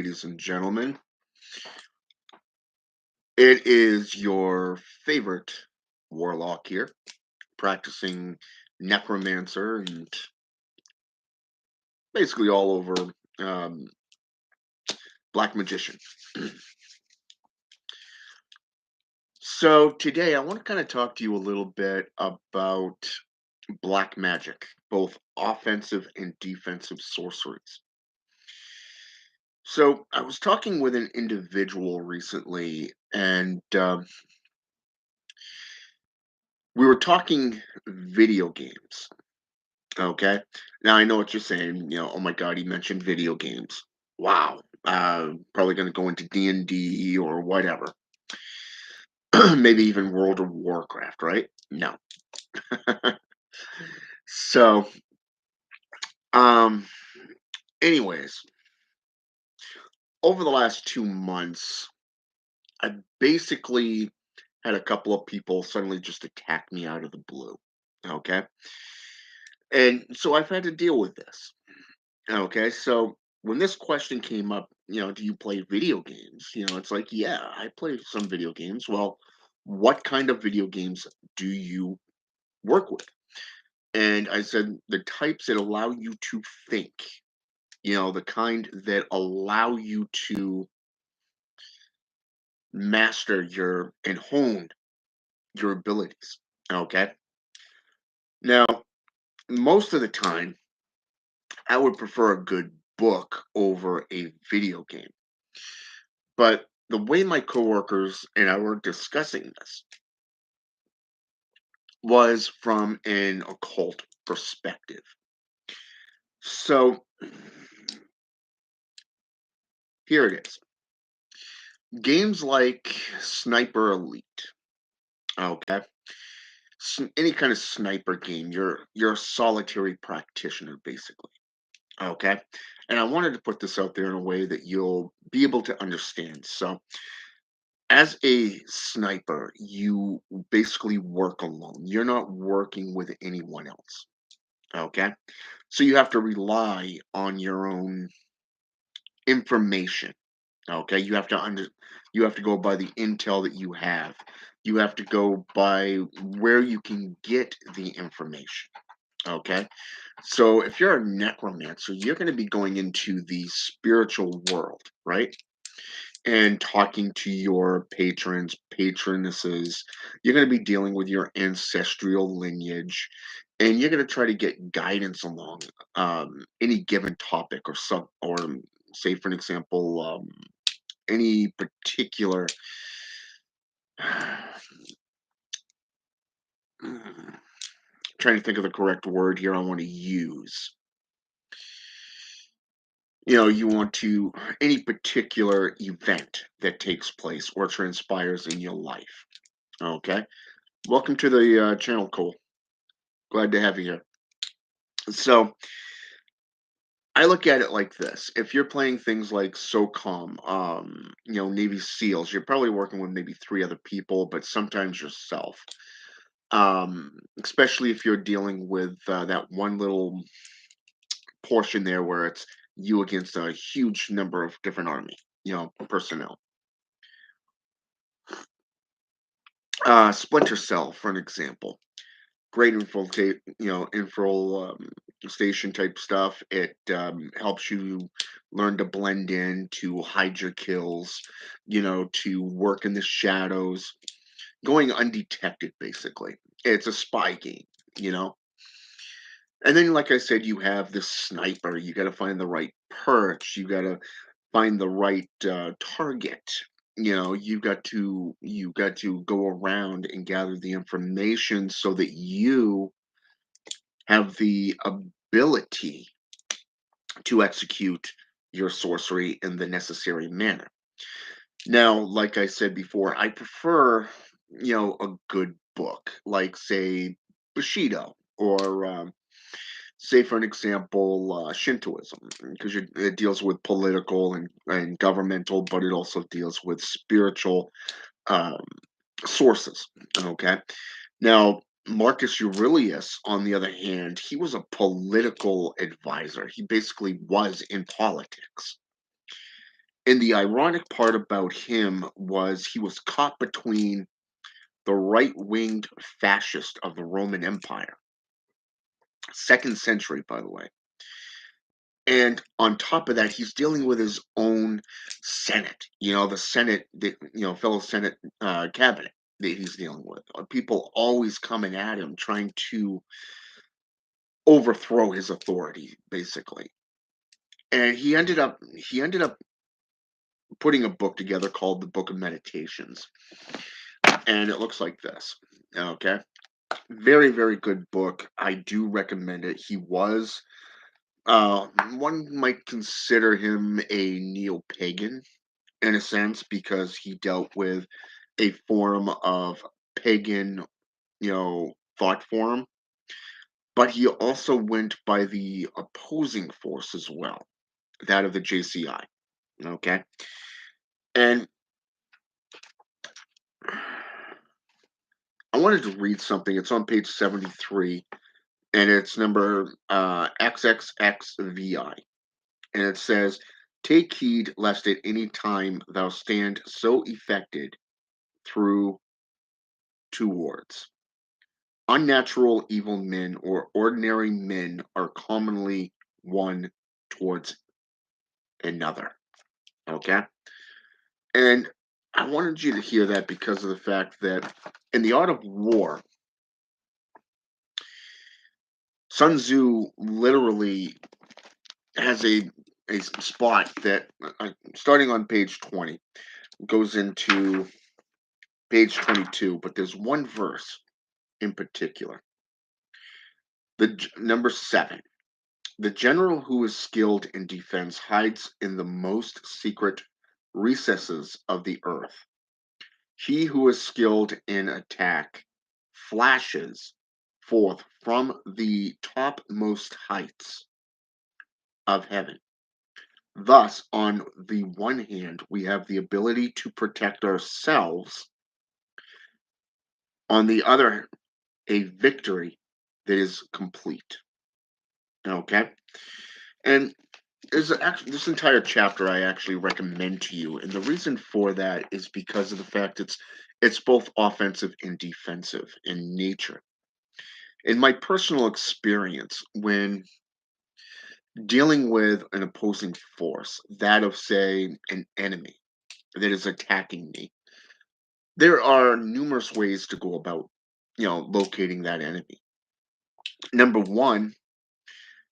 ladies and gentlemen. It is your favorite Warlock here, practicing necromancer and basically all over um, black magician. So today I want to kind of talk to you a little bit about black magic, both offensive and defensive sorceries. So I was talking with an individual recently, and we were talking video games. Okay. Now I know what you're saying. Oh my God, he mentioned video games. Wow. Probably going to go into D&D or whatever. Maybe even World of Warcraft, right? No. So, um, anyways, over the last 2 months, I basically had a couple of people suddenly just attack me out of the blue. Okay. And so I've had to deal with this. Okay, so when this question came up, do you play video games? It's like, yeah, I play some video games. Well, what kind of video games do you work with? And I said, the types that allow you to think, the kind that allow you to master your and hone your abilities. Okay. Now, most of the time, I would prefer a good book over a video game. But the way my coworkers and I were discussing this was from an occult perspective. So here it is. Games like Sniper Elite, okay? Any kind of sniper game, you're a solitary practitioner basically, okay? And I wanted to put this out there in a way that you'll be able to understand. So, as a sniper, you basically work alone. You're not working with anyone else. Okay. So you have to rely on your own information. Okay. You have to go by the intel that you have. You have to go by where you can get the information. Okay. So if you're a necromancer, you're going to be going into the spiritual world, right? And talking to your patrons, patronesses. You're going to be dealing with your ancestral lineage, and you're going to try to get guidance along any given topic or say, for an example, any particular. Trying to think of the correct word here I want to use. You want to any particular event that takes place or transpires in your life. Okay. Welcome to the channel, Cole. Glad to have you here. So I look at it like this. If you're playing things like SOCOM, Navy SEALs, you're probably working with maybe three other people, but sometimes yourself. Especially if you're dealing with that one little portion there where it's you against a huge number of different army, personnel. Splinter Cell, for an example. Great info station type stuff. It helps you learn to blend in, to hide your kills, to work in the shadows, going undetected. Basically, it's a spy game, you know. And then, like I said, you have the sniper. You got to find the right perch. You got to find the right target. You got to go around and gather the information so that you have the ability to execute your sorcery in the necessary manner. Now, like I said before, I prefer, a good book, like, say, Bushido, or, say, for an example, Shintoism, because it deals with political and governmental, but it also deals with spiritual um, sources. Okay. Now, Marcus Aurelius, on the other hand, he was a political advisor. He basically was in politics. And the ironic part about him was he was caught between the right-winged fascist of the Roman Empire, 2nd century, by the way. And on top of that, he's dealing with his own Senate, the Senate, fellow Senate cabinet that he's dealing with. People always coming at him, trying to overthrow his authority, basically. And he ended up putting a book together called the Book of Meditations. And it looks like this. Okay. Very, very good book. I do recommend it. He was one might consider him a neo-pagan in a sense because he dealt with a form of pagan, thought form, but he also went by the opposing force as well, that of the JCI. Okay. And I wanted to read something. It's on page 73, and it's number XXXVI. And it says, "Take heed lest at any time thou stand so affected through two words. Unnatural evil men or ordinary men are commonly one towards another." Okay? And I wanted you to hear that because of the fact that in the art of war, Sun Tzu literally has a spot that starting on page 20 goes into page 22, but there's one verse in particular. Number 7. The general who is skilled in defense hides in the most secret recesses of the earth. He who is skilled in attack flashes forth from the topmost heights of heaven. Thus, on the one hand, we have the ability to protect ourselves. On the other, a victory that is complete. Okay? And actually this entire chapter I actually recommend to you, and the reason for that is because of the fact it's both offensive and defensive in nature. In my personal experience, when dealing with an opposing force, that of say an enemy that is attacking me, there are numerous ways to go about, locating that enemy. Number one,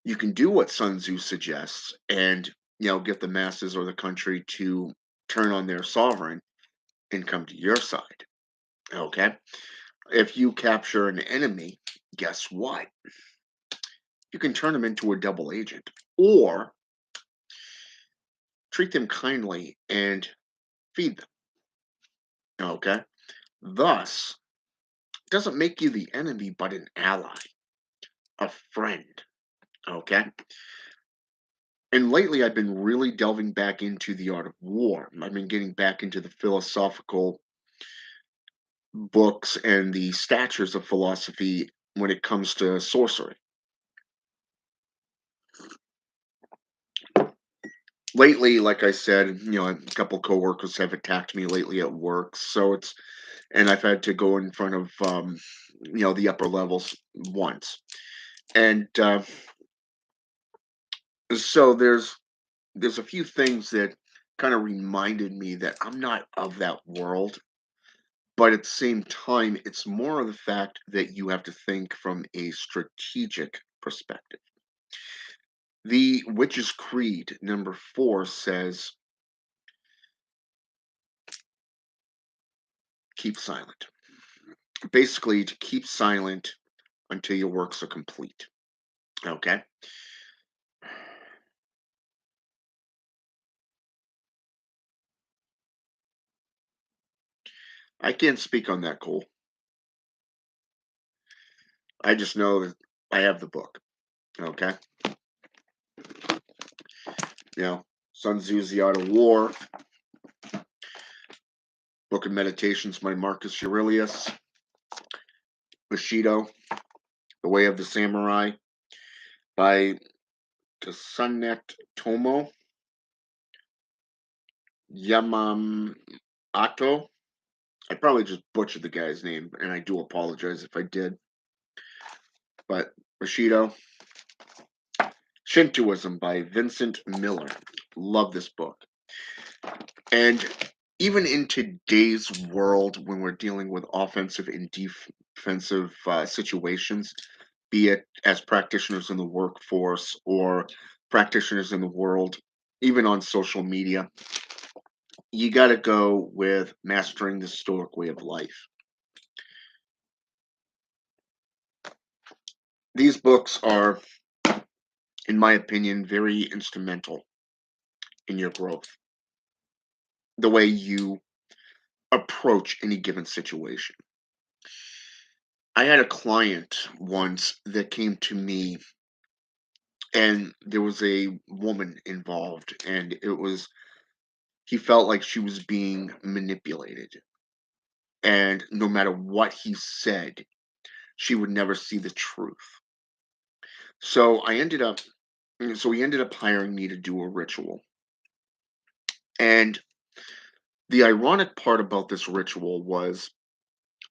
you can do what Sun Tzu suggests and, get the masses or the country to turn on their sovereign and come to your side. Okay. If you capture an enemy, guess what? You can turn them into a double agent or treat them kindly and feed them. Okay. Thus, it doesn't make you the enemy, but an ally, a friend. Okay. And lately, I've been really delving back into the art of war. I've been getting back into the philosophical books and the statures of philosophy when it comes to sorcery. Lately, like I said, a couple coworkers have attacked me lately at work, and I've had to go in front of the upper levels once, and so there's a few things that kind of reminded me that I'm not of that world. But at the same time, it's more of the fact that you have to think from a strategic perspective. The Witch's Creed, number 4, says, keep silent. Basically, to keep silent until your works are complete. Okay? I can't speak on that, Cole. I just know that I have the book. Okay? Sun Tzu's The Art of War, Book of Meditations by Marcus Aurelius, Bushido, The Way of the Samurai by Tsunet Tomo, Yamamoto. I probably just butchered the guy's name, and I do apologize if I did. But Bushido, Shintoism by Vincent Miller. Love this book. And even in today's world, when we're dealing with offensive and defensive situations, be it as practitioners in the workforce or practitioners in the world, even on social media, you got to go with mastering the Stoic way of life. These books are, in my opinion, very instrumental in your growth, the way you approach any given situation. I had a client once that came to me, and there was a woman involved, and he felt like she was being manipulated. And no matter what he said, she would never see the truth. So so he ended up hiring me to do a ritual. And the ironic part about this ritual was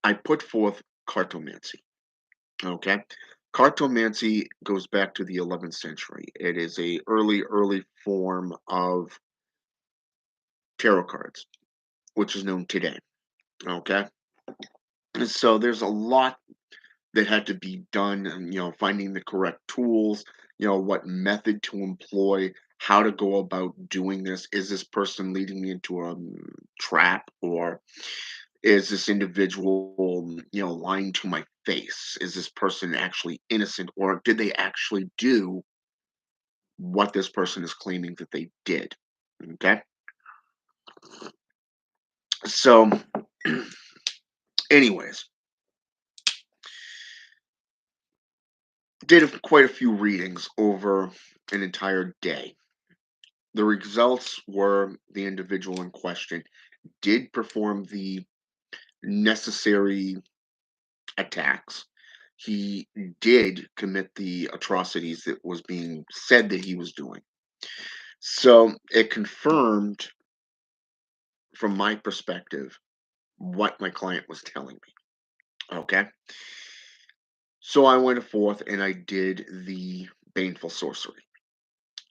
I put forth cartomancy. Okay. Cartomancy goes back to the 11th century. It is a early form of tarot cards, which is known today. Okay. And so there's a lot that had to be done, and finding the correct tools, what method to employ, how to go about doing this. Is this person leading me into a trap, or is this individual, lying to my face? Is this person actually innocent, or did they actually do what this person is claiming that they did? Okay. So, anyways, did quite a few readings over an entire day. The results were the individual in question did perform the necessary attacks. He did commit the atrocities that was being said that he was doing. So it confirmed, from my perspective, what my client was telling me. Okay. So I went forth and I did the baneful sorcery.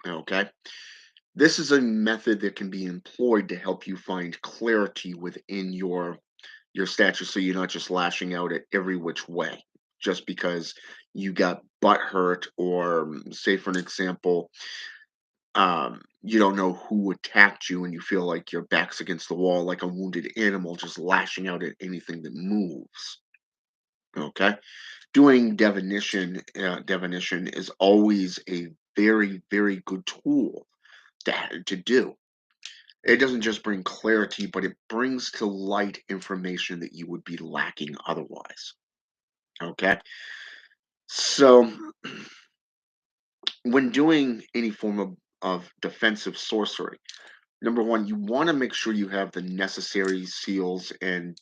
Okay. This is a method that can be employed to help you find clarity within your stature, so you're not just lashing out at every which way just because you got butt hurt, or say for an example, you don't know who attacked you and you feel like your back's against the wall like a wounded animal, just lashing out at anything that moves. Okay. Doing divination is always a very good tool to do. It doesn't just bring clarity, but it brings to light information that you would be lacking otherwise. Okay. So when doing any form of defensive sorcery, number one, you want to make sure you have the necessary seals and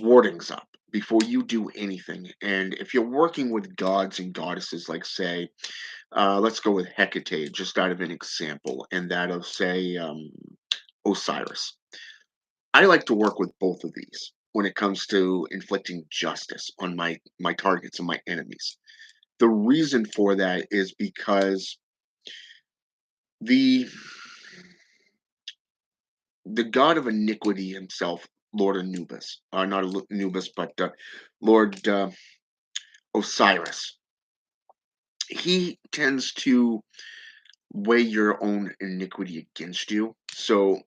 wardings up before you do anything. And if you're working with gods and goddesses, like say, let's go with Hecate, just out of an example, and that of say Osiris. I like to work with both of these when it comes to inflicting justice on my targets and my enemies. The reason for that is because the the god of iniquity himself, Lord Anubis, not Anubis, but Lord Osiris, he tends to weigh your own iniquity against you. So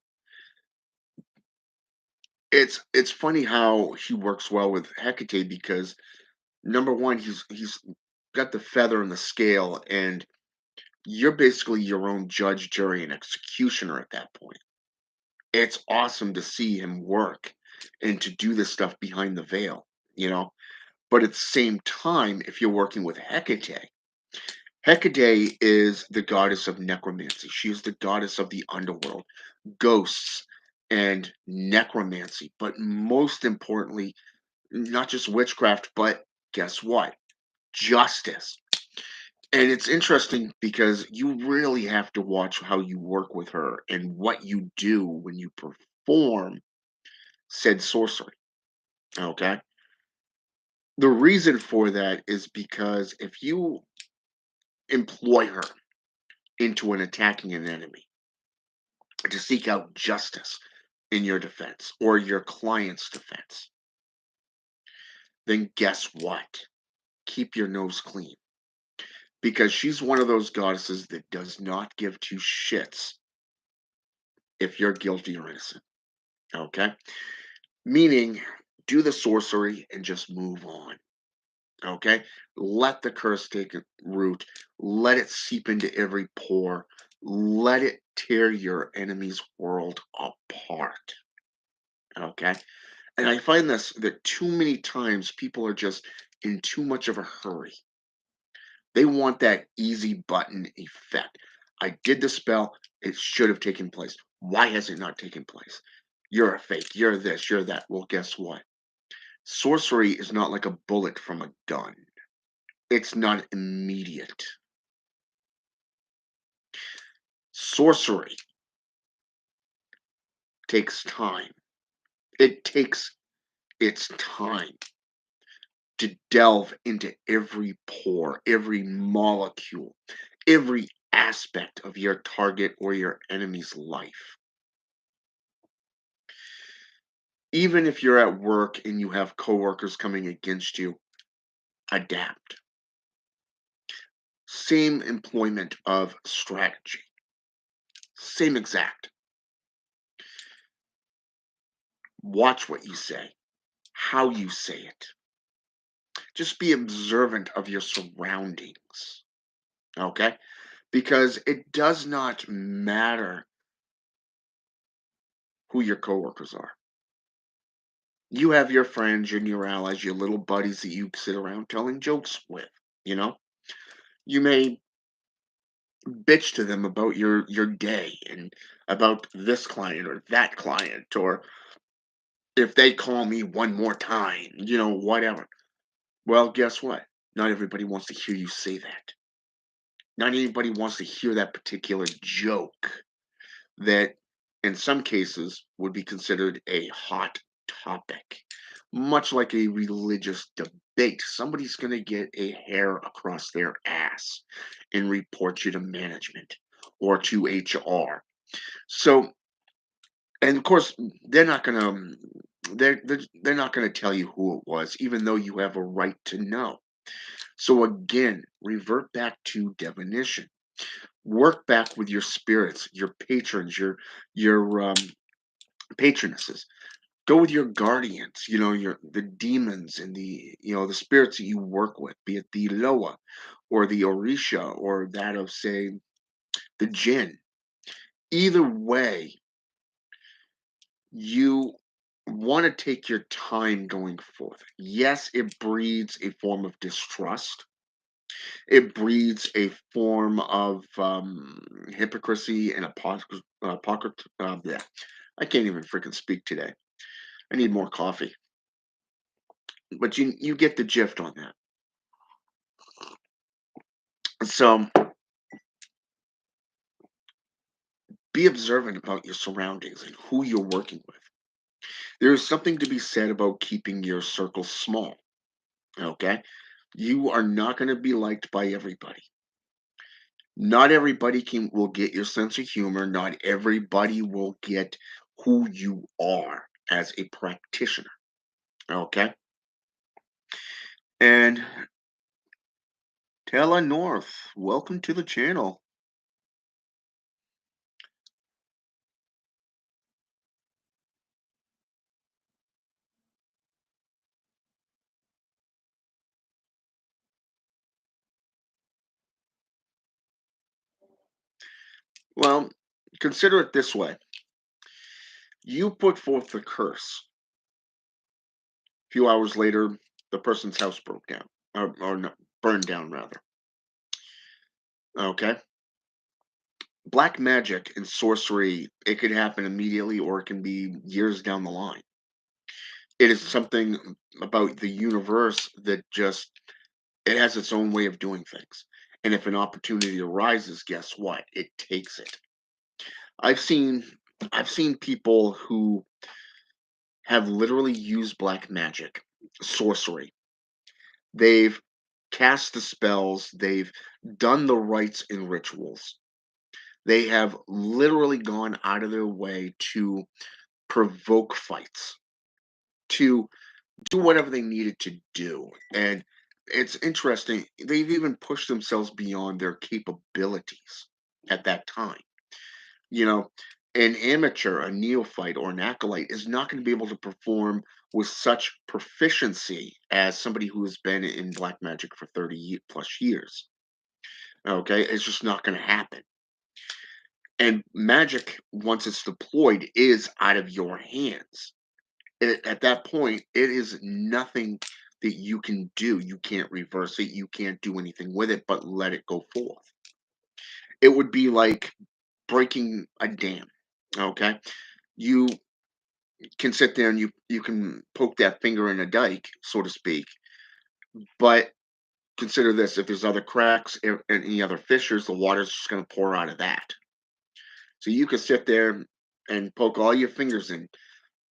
it's funny how he works well with Hecate, because number one, he's got the feather and the scale, and you're basically your own judge, jury, and executioner at that point. It's awesome to see him work and to do this stuff behind the veil, you know. But at the same time, if you're working with Hecate, Hecate is the goddess of necromancy. She is the goddess of the underworld, ghosts, and necromancy. But most importantly, not just witchcraft, but guess what? Justice. And it's interesting because you really have to watch how you work with her and what you do when you perform said sorcery. Okay. The reason for that is because if you employ her into an attacking an enemy to seek out justice in your defense or your client's defense, then guess what? Keep your nose clean because she's one of those goddesses that does not give two shits if you're guilty or innocent. Okay. Meaning, do the sorcery and just move on. Okay? Let the curse take root. Let it seep into every pore. Let it tear your enemy's world apart. Okay? And I find this that too many times people are just in too much of a hurry. They want that easy button effect. I did the spell, it should have taken place. Why has it not taken place? You're a fake. You're this, you're that. Well, guess what? Sorcery is not like a bullet from a gun. It's not immediate. Sorcery takes time. It takes its time to delve into every pore, every molecule, every aspect of your target or your enemy's life. Even if you're at work and you have coworkers coming against you, adapt. Same employment of strategy. Same exact. Watch what you say, how you say it. Just be observant of your surroundings. Okay? Because it does not matter who your coworkers are. You have your friends and your allies, your little buddies that you sit around telling jokes with, you know? You may bitch to them about your day and about this client or that client or if they call me one more time, whatever. Well, guess what? Not everybody wants to hear you say that. Not anybody wants to hear that particular joke that in some cases would be considered a hot topic. Much like a religious debate, somebody's going to get a hair across their ass and report you to management or to HR. So, and of course, they're not going to they're not going to tell you who it was, even though you have a right to know. So again, revert back to divination. Work back with your spirits, your patrons, your patronesses. Go with your guardians, your the demons and the spirits that you work with, be it the Loa or the Orisha or that of say the Jinn. Either way, you want to take your time going forth. Yes, it breeds a form of distrust. It breeds a form of hypocrisy and yeah. I can't even freaking speak today. I need more coffee. But you get the gist on that. So be observant about your surroundings and who you're working with. There is something to be said about keeping your circle small. Okay? You are not going to be liked by everybody. Not everybody will get your sense of humor. Not everybody will get who you are as a practitioner. Okay? And Tella North, welcome to the channel. Well, consider it this way. You put forth the curse. A few hours later, the person's house broke down, or no, burned down rather. Okay, black magic and sorcery, it could happen immediately, or it can be years down the line. It is something about the universe that just it has its own way of doing things, And if an opportunity arises, guess what? It takes it. I've seen I've seen people who have literally used black magic, sorcery. They've cast the spells, they've done the rites and rituals. They have literally gone out of their way to provoke fights, to do whatever they needed to do. And it's interesting, they've even pushed themselves beyond their capabilities at that time. You know, an amateur, a neophyte, or an acolyte is not going to be able to perform with such proficiency as somebody who has been in black magic for 30 plus years. Okay, it's just not going to happen. And magic, once it's deployed, is out of your hands. At that point, it is nothing that you can do. You can't reverse it. You can't do anything with it but let it go forth. It would be like breaking a dam. Okay, you can sit there and you can poke that finger in a dike, so to speak. But consider this: if there's other cracks and any other fissures, the water's just going to pour out of that. So you could sit there and poke all your fingers in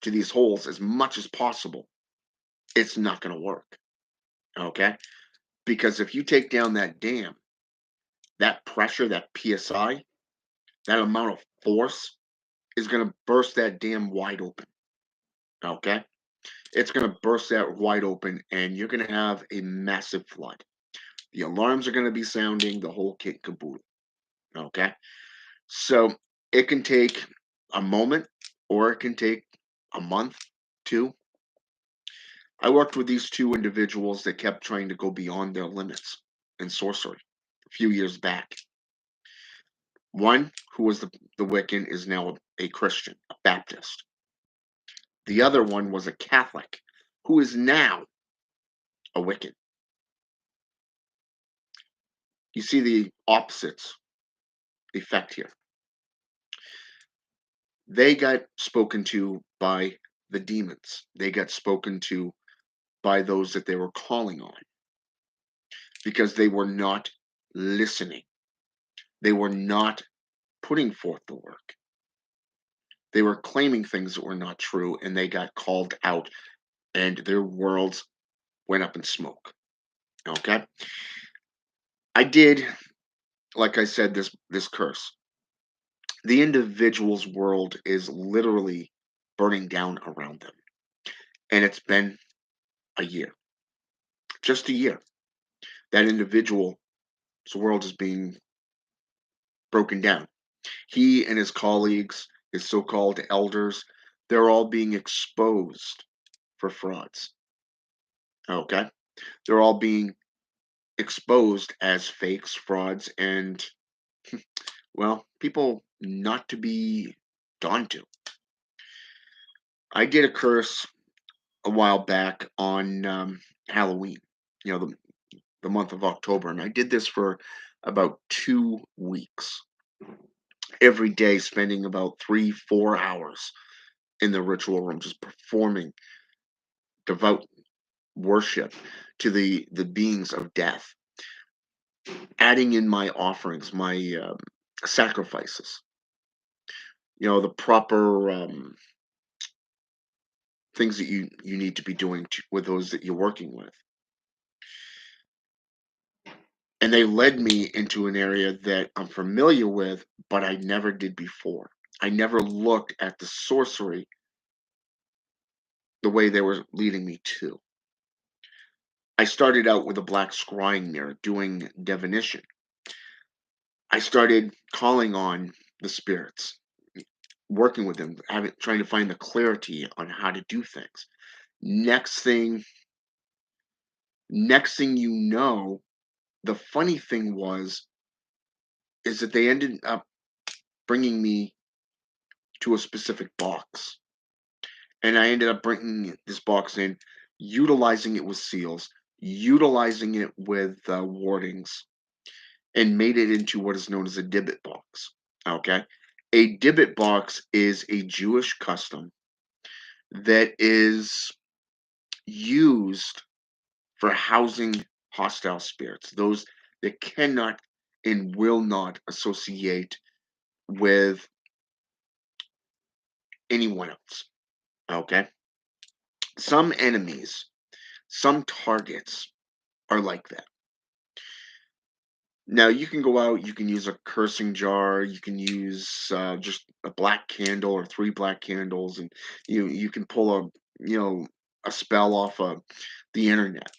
to these holes as much as possible. It's not going to work. Okay, because if you take down that dam, that pressure, that psi, that amount of force is going to burst that dam wide open. Okay, it's going to burst that wide open, and you're going to have a massive flood. The alarms are going to be sounding, the whole kit and caboodle. Okay. So it can take a moment or it can take a month, two. I worked with these two individuals that kept trying to go beyond their limits in sorcery a few years back. One, who was the Wiccan, is now a Christian, a Baptist. The other one was a Catholic who is now a Wiccan. You see the opposites effect here. They got spoken to by the demons. They got spoken to by those that they were calling on because they were not listening. They were not putting forth the work. They were claiming things that were not true and they got called out and their worlds went up in smoke. Okay? I did, like I said, this curse. The individual's world is literally burning down around them. And it's been a year. Just a year. That individual's world is being broken down. He and his colleagues, his so-called elders, they're all being exposed for frauds. Okay? They're all being exposed as fakes, frauds, and, well, people not to be done to. I did a curse a while back on Halloween, the month of October, and I did this for about 2 weeks. Every day, spending about 3, 4 hours in the ritual room, just performing devout worship to the beings of death, adding in my offerings, my sacrifices. The proper things that you need to be doing with those that you're working with. And they led me into an area that I'm familiar with, but I never did before. I never looked at the sorcery the way they were leading me to. I started out with a black scrying mirror doing divination. I started calling on the spirits, working with them, trying to find the clarity on how to do things. Next thing, next thing you know, the funny thing is that they ended up bringing me to a specific box, and I ended up bringing this box in, utilizing it with seals, utilizing it with wardings, and made it into what is known as a dibbit box. Okay, a dibbit box is a Jewish custom that is used for housing hostile spirits, those that cannot and will not associate with anyone else. Okay? Some enemies, some targets are like that. Now you can go out, you can use a cursing jar, you can use just a black candle or three black candles, and you can pull a spell off of the internet.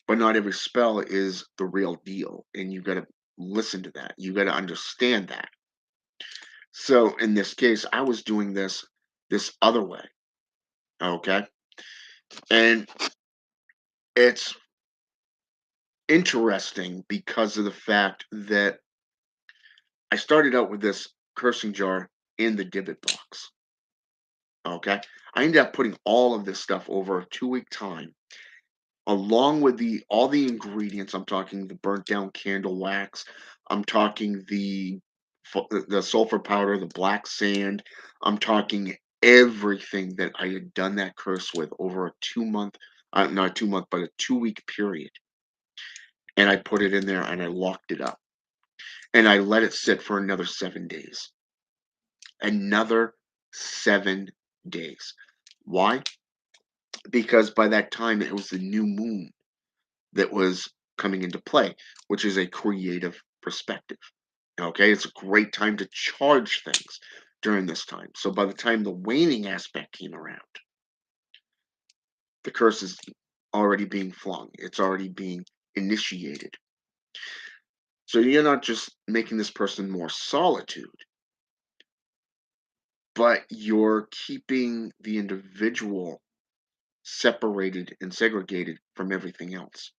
But not every spell is the real deal, and you got to listen to that. You got to understand that. So in this case, I was doing this other way, okay, and it's interesting because of the fact that I started out with this cursing jar in the divot box. Okay. I ended up putting all of this stuff over a 2 week time, along with the all the ingredients. I'm talking the burnt down candle wax. I'm talking the sulfur powder, the black sand. I'm talking everything that I had done that curse with over a 2 month, not 2 month, but a 2 week period. And I put it in there and I locked it up and I let it sit for another 7 days. Another 7 days. Why? Because by that time it was the new moon that was coming into play, which is a creative perspective. Okay, it's a great time to charge things during this time. So by the time the waning aspect came around, the curse is already being flung, it's already being initiated. So you're not just making this person more solitude, but you're keeping the individual separated and segregated from everything else.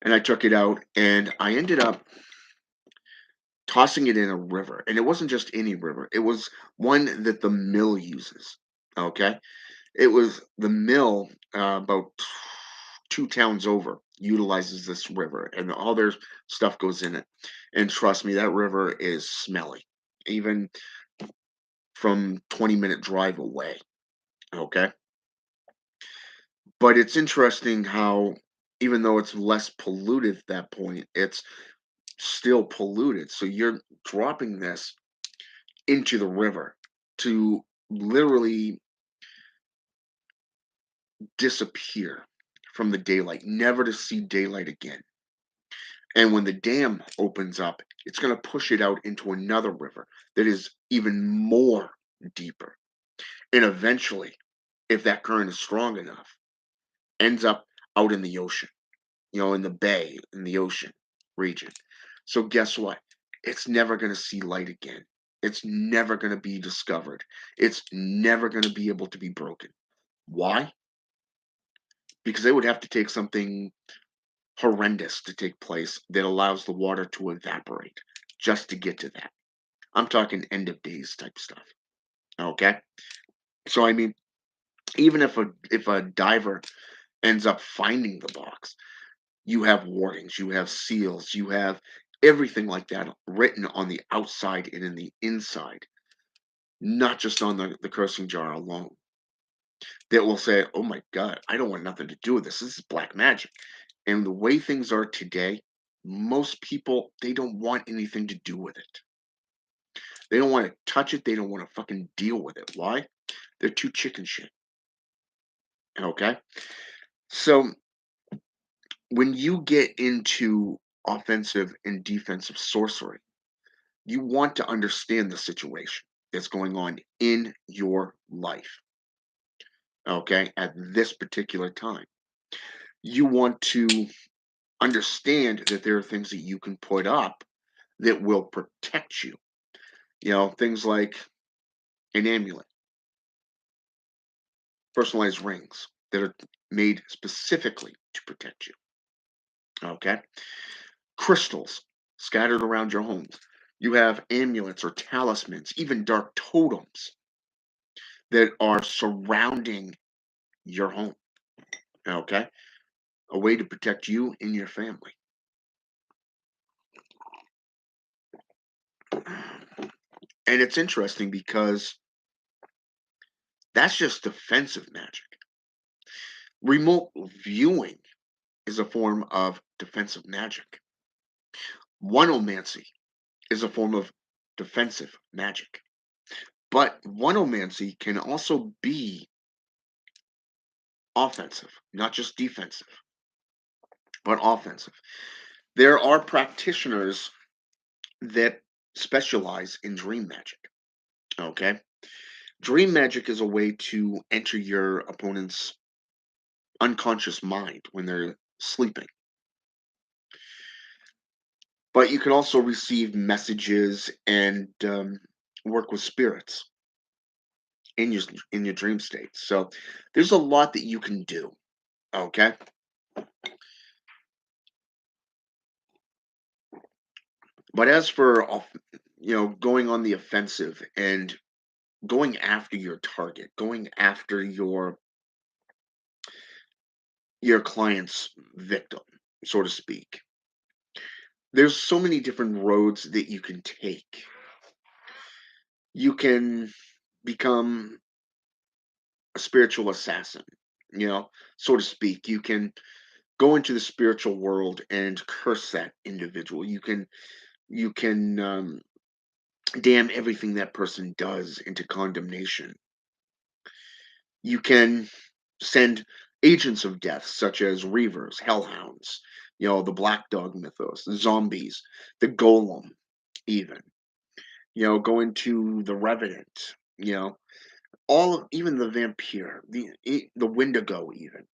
And I took it out and I ended up tossing it in a river. And it wasn't just any river, it was one that the mill uses. Okay. It was the mill about 2 towns over utilizes this river and all their stuff goes in it. And trust me, that river is smelly, even from 20-minute drive away. Okay. But it's interesting how, even though it's less polluted at that point, it's still polluted. So you're dropping this into the river to literally disappear from the daylight, never to see daylight again. And when the dam opens up, it's going to push it out into another river that is even more deeper. And eventually, if that current is strong enough, ends up out in the ocean, in the bay, in the ocean region. So guess what? It's never going to see light again. It's never going to be discovered. It's never going to be able to be broken. Why? Because they would have to take something horrendous to take place that allows the water to evaporate just to get to that. I'm talking end of days type stuff. Okay? So I mean, even if a diver ends up finding the box, you have warnings, you have seals, you have everything like that written on the outside and in the inside, not just on the cursing jar alone. That will say, oh my God, I don't want nothing to do with this. This is black magic. And the way things are today, most people, they don't want anything to do with it. They don't want to touch it. They don't want to fucking deal with it. Why? They're too chicken shit. Okay? So when you get into offensive and defensive sorcery, you want to understand the situation that's going on in your life, okay, at this particular time. You want to understand that there are things that you can put up that will protect you. Things like an amulet, personalized rings that are made specifically to protect you, okay? Crystals scattered around your homes. You have amulets or talismans, even dark totems that are surrounding your home, okay? A way to protect you and your family. And it's interesting because that's just defensive magic. Remote viewing is a form of defensive magic. Oneomancy is a form of defensive magic. But oneomancy can also be offensive, not just defensive, but offensive. There are practitioners that specialize in dream magic. Okay. Dream magic is a way to enter your opponent's unconscious mind when they're sleeping. But you can also receive messages and work with spirits in your dream state. So there's a lot that you can do. Okay. But as for going on the offensive and going after your target, going after your client's victim, so to speak. There's so many different roads that you can take. You can become a spiritual assassin, so to speak. You can go into the spiritual world and curse that individual. You can damn everything that person does into condemnation. You can send agents of death such as reavers, hellhounds, the black dog mythos, the zombies, the golem, even, go into the revenant, even the vampire, the wendigo, even.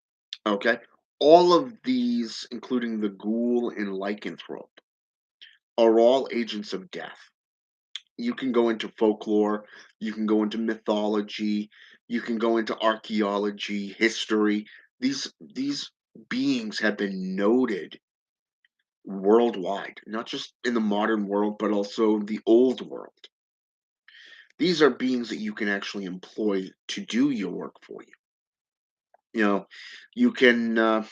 Okay, all of these, including the ghoul and lycanthrope, are all agents of death. You can go into folklore, you can go into mythology, you can go into archaeology, history. These beings have been noted worldwide, not just in the modern world, but also the old world. These are beings that you can actually employ to do your work for you. You can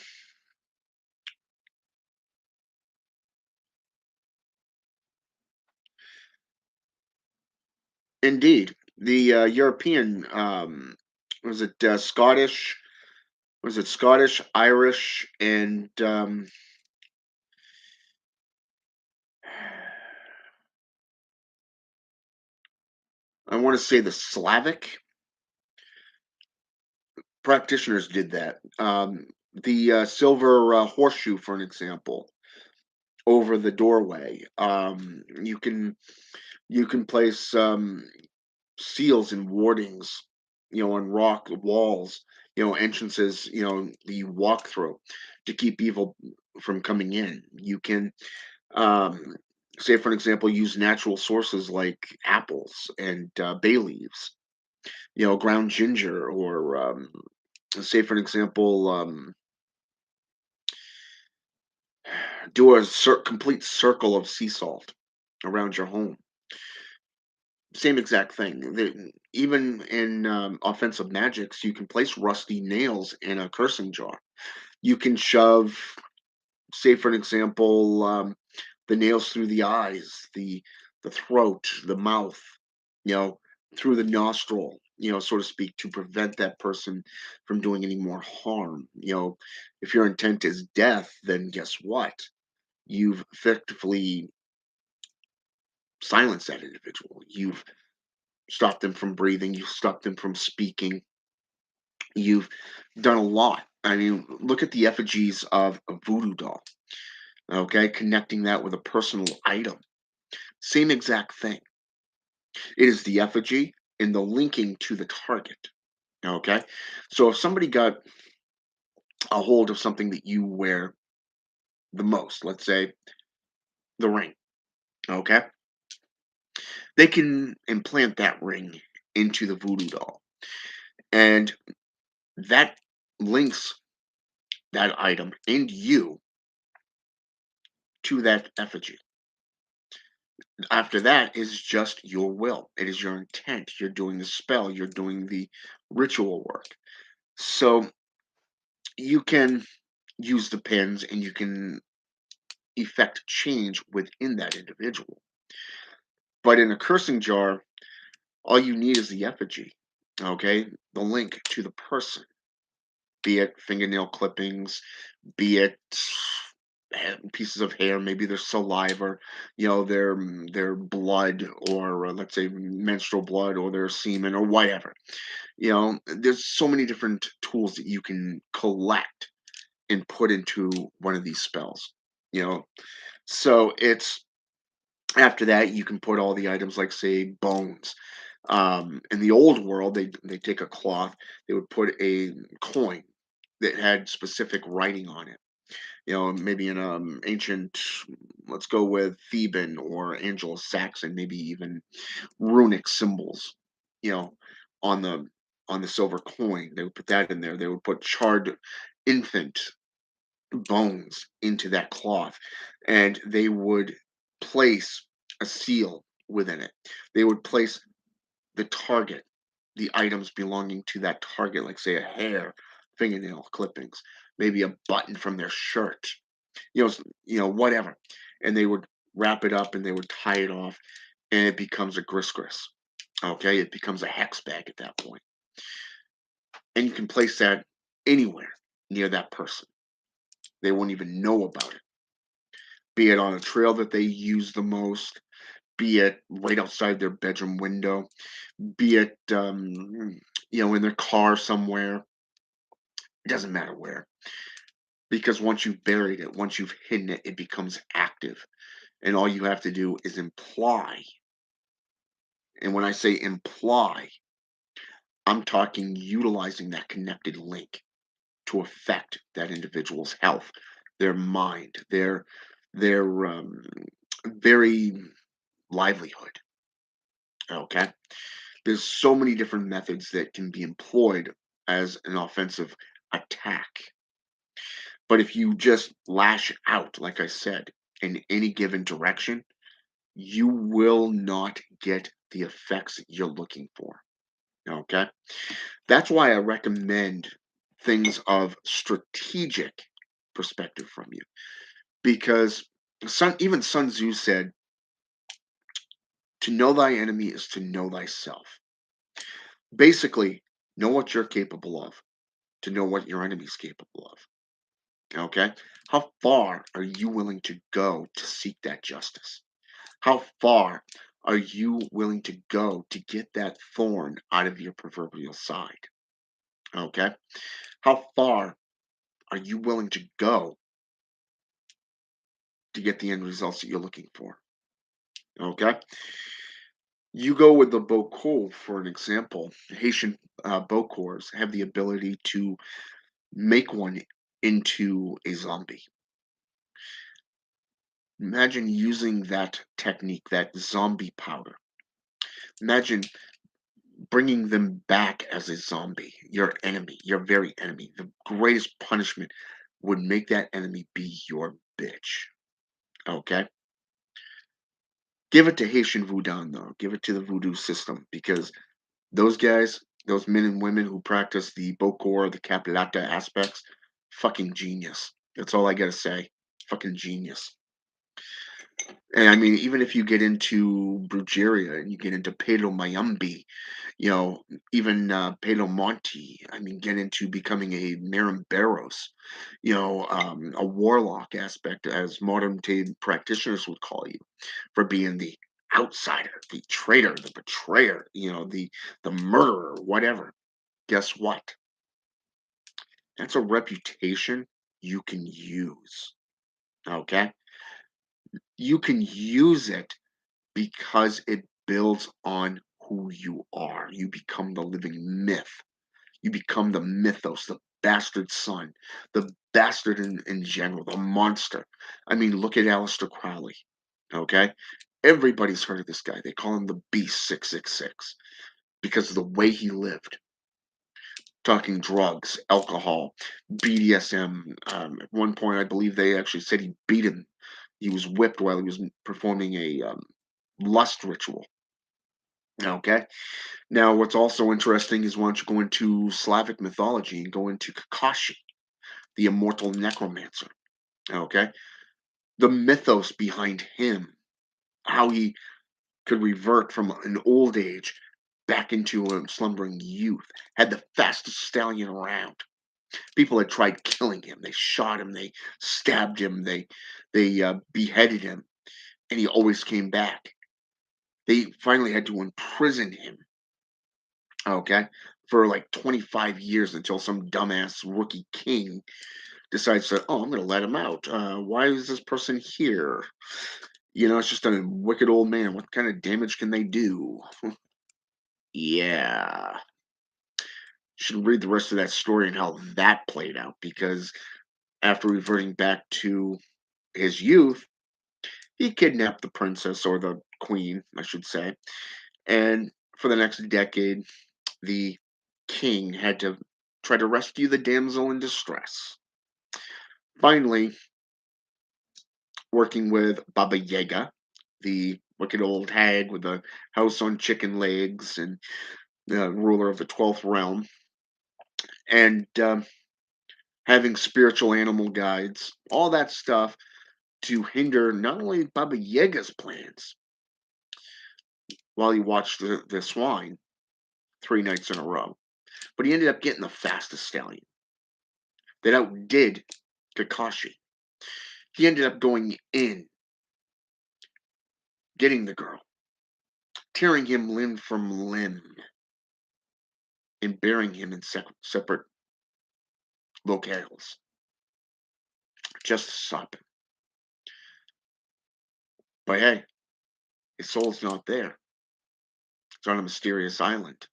indeed the European was it Scottish? Was it Scottish, Irish, and I want to say the Slavic practitioners did that. The silver horseshoe, for an example, over the doorway. You can place seals and wardings, on rock walls, entrances, that you walk through to keep evil from coming in. You can, um, say, for an example, use natural sources like apples and bay leaves, ground ginger, or say, for an example, do a complete circle of sea salt around your home. Same exact thing. Even in offensive magics, you can place rusty nails in a cursing jar. You can shove, say, for an example, the nails through the eyes, the throat, the mouth, you know, through the nostril, so to speak, to prevent that person from doing any more harm. If your intent is death, then guess what? You've effectively silenced that individual. You've stopped them from breathing. You've stopped them from speaking. You've done a lot. I mean, look at the effigies of a voodoo doll. Okay, connecting that with a personal item. Same exact thing. It is the effigy and the linking to the target. Okay, so if somebody got a hold of something that you wear the most, let's say the ring, okay, they can implant that ring into the voodoo doll, and that links that item and you to that effigy. After that is just your will. It is your intent. You're doing the spell. You're doing the ritual work. So you can use the pins and you can effect change within that individual. But in a cursing jar, all you need is the effigy, okay? The link to the person, be it fingernail clippings, be it pieces of hair, maybe their saliva, their blood, or let's say menstrual blood, or their semen, or whatever. There's so many different tools that you can collect and put into one of these spells. You know, so it's after that you can put all the items like say bones. In the old world, they take a cloth, they would put a coin that had specific writing on it. Maybe in ancient, let's go with Theban or Anglo-Saxon, maybe even runic symbols, you know, on the silver coin. They would put that in there. They would put charred infant bones into that cloth, and they would place a seal within it. They would place the target, the items belonging to that target, like say a hair, fingernail clippings, maybe a button from their shirt, whatever. And they would wrap it up and they would tie it off, and it becomes a gris. Okay, it becomes a hex bag at that point, and you can place that anywhere near that person. They won't even know about it. Be it on a trail that they use the most, be it right outside their bedroom window, be it in their car somewhere. It doesn't matter where, because once you've buried it, once you've hidden it, it becomes active, and all you have to do is imply. And when I say imply, I'm talking utilizing that connected link to affect that individual's health, their mind, their very livelihood. Okay, there's so many different methods that can be employed as an offensive attack. But if you just lash out, like I said, in any given direction, you will not get the effects that you're looking for. Okay. That's why I recommend things of strategic perspective from you, because even Sun Tzu said, to know thy enemy is to know thyself. Basically, know what you're capable of to know what your enemy's capable of. Okay. How far are you willing to go to seek that justice? How far are you willing to go to get that thorn out of your proverbial side? Okay. How far are you willing to go to get the end results that you're looking for? Okay. You go with the Bokor, for an example. Haitian Bokors have the ability to make one into a zombie. Imagine using that technique, that zombie powder. Imagine bringing them back as a zombie, your enemy, your very enemy. The greatest punishment would make that enemy be your bitch. Okay? Give it to Haitian Voodoo, though. Give it to the voodoo system, because those guys, those men and women who practice the Bokor, the Capilata aspects, fucking genius. That's all I gotta say. Fucking genius. And I mean, even if you get into Brujeria and you get into Palo Mayumbi, you know, even Palo Monte, I mean, get into becoming a Marimberos, a warlock aspect, as modern day practitioners would call you, for being the outsider, the traitor, the betrayer, the murderer, whatever. Guess what? That's a reputation you can use. Okay? You can use it because it builds on who you are. You become the living myth. You become the mythos, the bastard son, the bastard in general, the monster. I mean, look at Aleister Crowley. Okay? Everybody's heard of this guy. They call him the Beast 666 because of the way he lived. Talking drugs, alcohol, BDSM. At one point, I believe they actually said he beat him. He was whipped while he was performing a lust ritual. Okay. Now, what's also interesting is once you go into Slavic mythology and go into Kakashi, the immortal necromancer. Okay. The mythos behind him, how he could revert from an old age back into a slumbering youth, had the fastest stallion around. People had tried killing him. They shot him. They stabbed him. They beheaded him, and he always came back. They finally had to imprison him, okay, for like 25 years until some dumbass rookie king decides that, oh, I'm going to let him out. Why is this person here? It's just a wicked old man. What kind of damage can they do? Yeah. Should read the rest of that story and how that played out because after reverting back to his youth, he kidnapped the princess or the queen, I should say. And for the next decade, the king had to try to rescue the damsel in distress. Finally, working with Baba Yaga, the wicked old hag with the house on chicken legs and the ruler of the 12th realm, and having spiritual animal guides, all that stuff to hinder not only Baba Yaga's plans while he watched the swine 3 nights in a row, but he ended up getting the fastest stallion that outdid Kakashi. He ended up going in, getting the girl, tearing him limb from limb, and burying him in separate locales just to stop him. But hey, his soul's not there. It's on a mysterious island.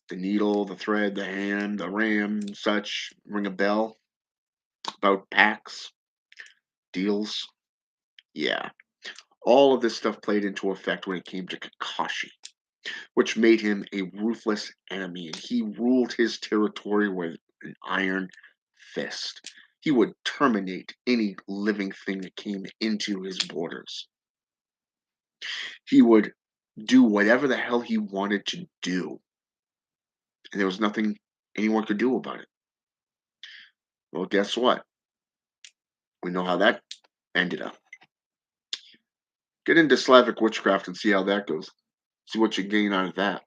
The needle, the thread, the hand, the ram, such ring a bell about packs, deals. Yeah. All of this stuff played into effect when it came to Kakashi, which made him a ruthless enemy, and he ruled his territory with an iron fist. He would terminate any living thing that came into his borders. He would do whatever the hell he wanted to do, and there was nothing anyone could do about it. Well, guess what? We know how that ended up. Get into Slavic witchcraft and see how that goes. See what you gain out of that.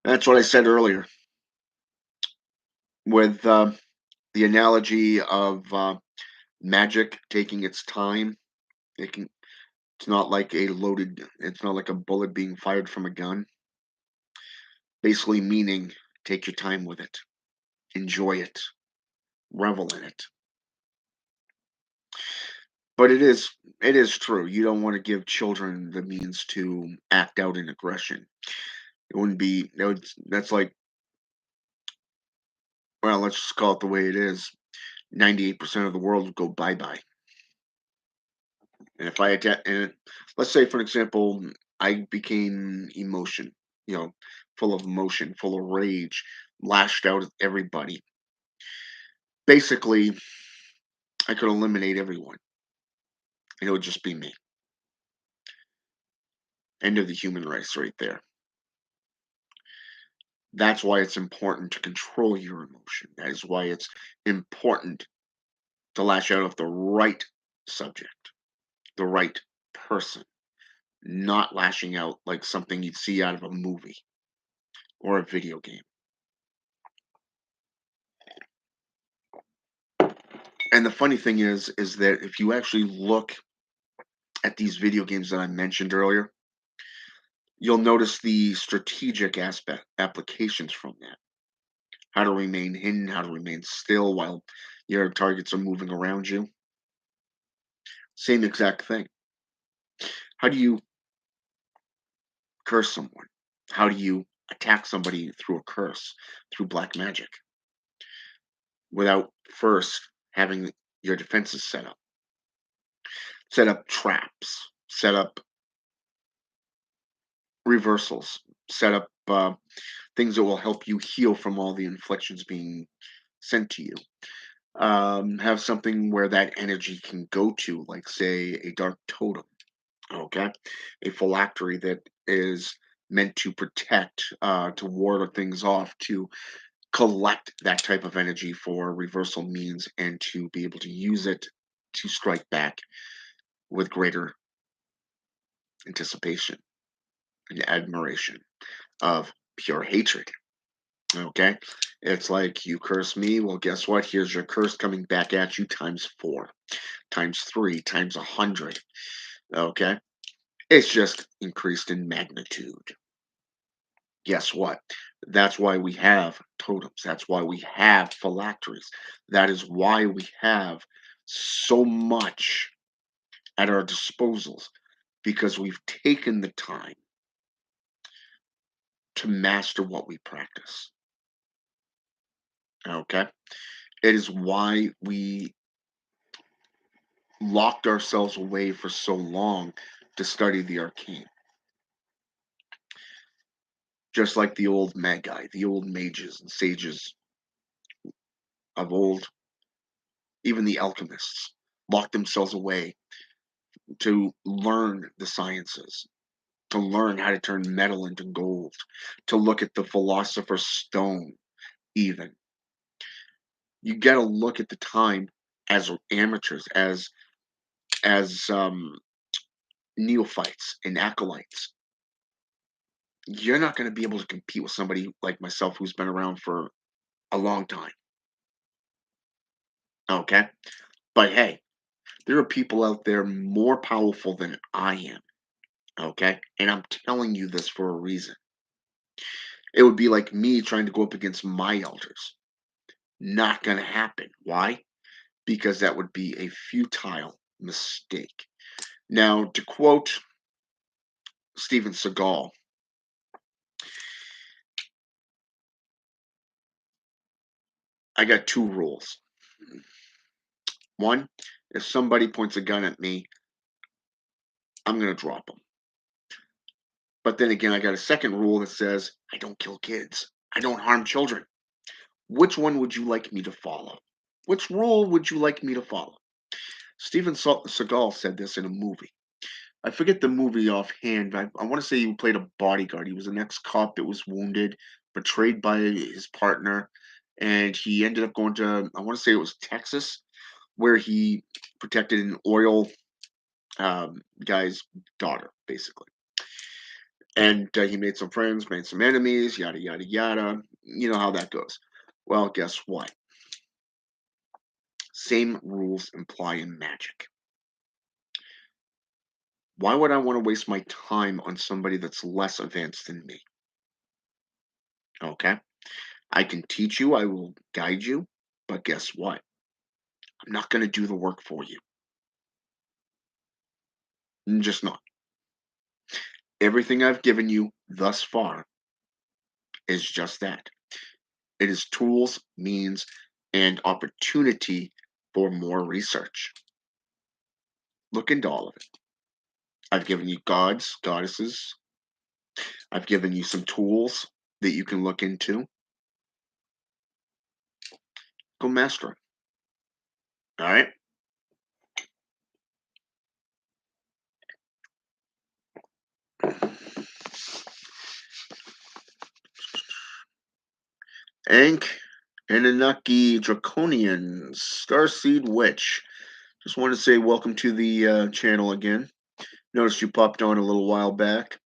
That's what I said earlier with the analogy of magic taking its time. It can. It's not like a loaded. It's not like a bullet being fired from a gun. Basically, meaning take your time with it, enjoy it, revel in it. But it is true. You don't want to give children the means to act out in aggression. It wouldn't be. That's like, well, let's just call it the way it is. 98% of the world would go bye bye. And if I attack, and let's say, for example, I became full of emotion, full of rage, lashed out at everybody. Basically, I could eliminate everyone, and it would just be me. End of the human race right there. That's why it's important to control your emotion. That is why it's important to lash out at the right subject, the right person, not lashing out like something you'd see out of a movie or a video game. And the funny thing is that if you actually look at these video games that I mentioned earlier, you'll notice the strategic aspect applications from that. How to remain hidden, how to remain still while your targets are moving around you. Same exact thing. How do you curse someone? How do you attack somebody through a curse, through black magic, without first having your defenses set up? Set up traps, set up reversals, set up things that will help you heal from all the inflictions being sent to you. Have something where that energy can go to, like, say, a dark totem, okay? A phylactery that is meant to protect, to ward things off, to collect that type of energy for reversal means and to be able to use it to strike back with greater anticipation and admiration of pure hatred. Okay? It's like you curse me. Well, guess what? Here's your curse coming back at you times four, times three, times 100. Okay? It's just increased in magnitude. Guess what? That's why we have totems. That's why we have phylacteries. That is why we have so much at our disposals because we've taken the time to master what we practice. Okay? It is why we locked ourselves away for so long to study the arcane. Just like the old magi, the old mages and sages of old, even the alchemists locked themselves away to learn the sciences, to learn how to turn metal into gold, to look at the philosopher's stone, even. You got to look at the time as amateurs, as neophytes and acolytes. You're not going to be able to compete with somebody like myself who's been around for a long time. Okay. But hey, there are people out there more powerful than I am. Okay. And I'm telling you this for a reason. It would be like me trying to go up against my elders. Not going to happen. Why? Because that would be a futile mistake. Now, to quote Steven Seagal, I got two rules. One, if somebody points a gun at me, I'm going to drop them. But then again, I got a second rule that says I don't kill kids. I don't harm children. Which one would you like me to follow? Which rule would you like me to follow? Steven Seagal said this in a movie. I forget the movie offhand. I want to say he played a bodyguard. He was an ex-cop that was wounded, betrayed by his partner, and he ended up going to, I want to say it was Texas, where he protected an oil guy's daughter, basically. And he made some friends, made some enemies, yada, yada, yada. You know how that goes. Well, guess what? Same rules apply in Magic. Why would I want to waste my time on somebody that's less advanced than me? Okay. I can teach you, I will guide you, but guess what? I'm not going to do the work for you. I'm just not. Everything I've given you thus far is just that. It is tools, means, and opportunity for more research. Look into all of it. I've given you gods, goddesses. I've given you some tools that you can look into. Go master it. All right. Ankh, Anunnaki, Draconians, Starseed Witch. Just want to say welcome to the channel again. Noticed you popped on a little while back.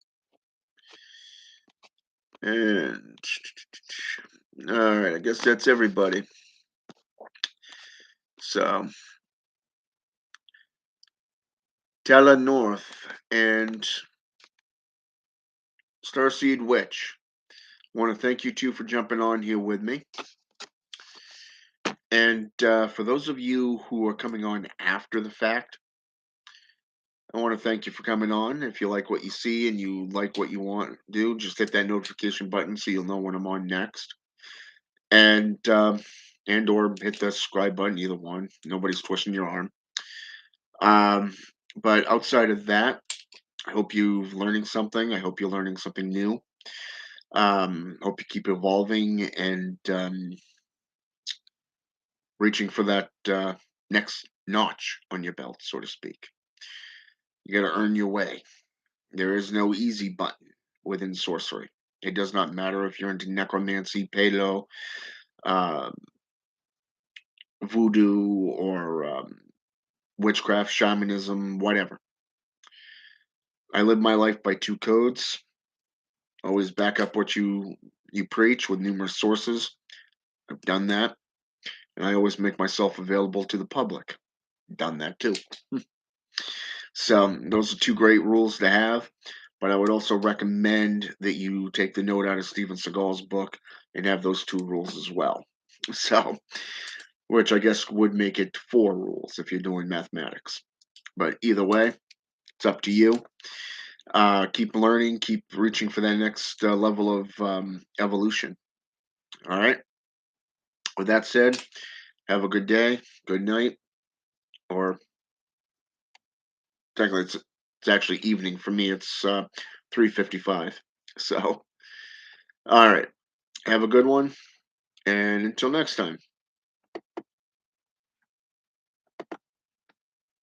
And all right, I guess that's everybody. So Tala North and Starseed Witch. Want to thank you two for jumping on here with me. And for those of you who are coming on after the fact, I want to thank you for coming on. If you like what you see and you like what you want to do, just hit that notification button so you'll know when I'm on next. And or hit the subscribe button, either one. Nobody's twisting your arm. Um, but outside of that, I hope you're learning something. I hope you're learning something new. Hope you keep evolving and reaching for that next notch on your belt, so to speak. You got to earn your way. There is no easy button within sorcery. It does not matter if you're into necromancy, paleo, uh, voodoo, or witchcraft, shamanism, whatever. I live my life by two codes. Always back up what you preach with numerous sources. I've done that, and I always make myself available to the public. Done that too. So those are two great rules to have. But I would also recommend that you take the note out of Steven Seagal's book and have those two rules as well. So, which I guess would make it four rules if you're doing mathematics. But either way, it's up to you. Keep learning, keep reaching for that next level of evolution. All right. With that said, have a good day, good night, or technically it's actually evening for me. It's 3:55. So, all right. Have a good one, and until next time.